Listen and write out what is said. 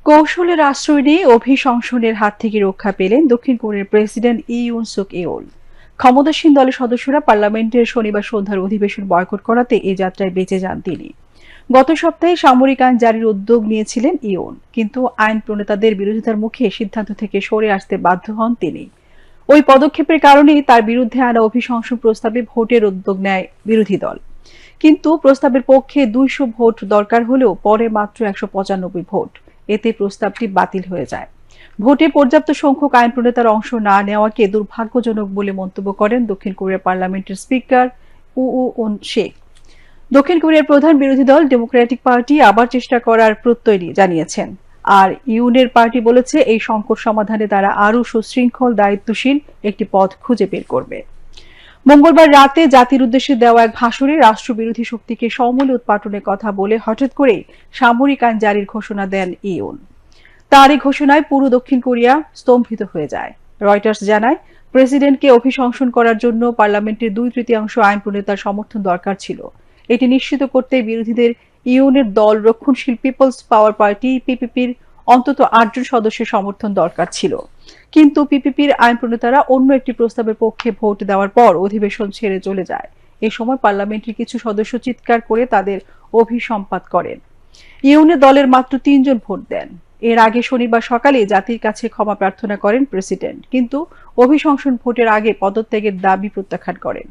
কৌশলের আশ্রয় নিয়ে অভিশংসনের হাত থেকে রক্ষা পেলেন দক্ষিণ কোরিয়ার প্রেসিডেন্ট ইউন সুক ইয়োল। ক্ষমতাসীন দলের সদস্যরা পার্লামেন্টের শনিবার সন্ধ্যার অধিবেশন বয়কট করাতে এই যাত্রায় বেঁচে যান তিনি। গত সপ্তাহে সামরিক আইন জারির উদ্যোগ নিয়েছিলেন ইয়োন, কিন্তু আইন প্রণেতাদের বিরোধিতার মুখে সিদ্ধান্ত থেকে সরে আসতে বাধ্য হন তিনি। ওই পদক্ষেপের কারণেই তার বিরুদ্ধে আনা অভিশংসন প্রস্তাবে ভোটের উদ্যোগ নেয় বিরোধী দল। কিন্তু প্রস্তাবের পক্ষে 200 ভোট দরকার হলেও পরে মাত্র 195 ভোট। এতে প্রস্তাবটি বাতিল হয়ে যায়। ভোটে পর্যাপ্ত সংখ্যক আইন প্রণেতার অংশ না নেওয়াকে দুর্ভাগ্যজনক বলে মন্তব্য করেন দক্ষিণ কোরিয়ার পার্লামেন্টের স্পিকার উ উন শেক। দক্ষিণ কোরিয়ার প্রধান বিরোধী দল ডেমোক্রেটিক পার্টি আবার চেষ্টা করার প্রত্যয় জানিয়েছেন। আর ইউনের পার্টি বলেছে এই সংকট সমাধানে তারা আরও সুশৃঙ্খল দায়িত্বশীল একটি পথ খুঁজে বের করবে। মঙ্গলবার রাতে জাতির উদ্দেশ্যে দেওয়া এক ভাষণে রাষ্ট্রবিরোধী শক্তিকে সমূলে উৎপাটনের কথা বলে হঠাৎ করে সামরিক আইন জারির ঘোষণা দেন ইউন। তার এই ঘোষণায় পুরো দক্ষিণ কোরিয়া স্তম্ভিত হয়ে যায়। রয়টার্স জানায়, প্রেসিডেন্টকে অভিশংসন করার জন্য পার্লামেন্টের 2/3 আইন প্রণেতার সমর্থন দরকার ছিল। এটি নিশ্চিত করতে বিরোধীদের ইউনের দল রক্ষণশীল পিপলস পাওয়ার পার্টি পিপিপির অন্তত 8 জন সদস্যের সমর্থন দরকার ছিল। কিন্তু পিপিপির আইন প্রণেতারা অন্য একটি প্রস্তাবের পক্ষে ভোট দেওয়ার পর অধিবেশন ছেড়ে চলে যায়। এ সময় পার্লামেন্টের কিছু সদস্য চিৎকার করে তাদের অভিসম্পাত করেন। ইউনের দলের মাত্র 3 জন ভোট দেন। এর আগে শনিবার সকালে জাতির কাছে ক্ষমা প্রার্থনা করেন প্রেসিডেন্ট, কিন্তু অভিশংসন ভোটের আগে পদত্যাগের দাবি প্রত্যাখ্যান করেন।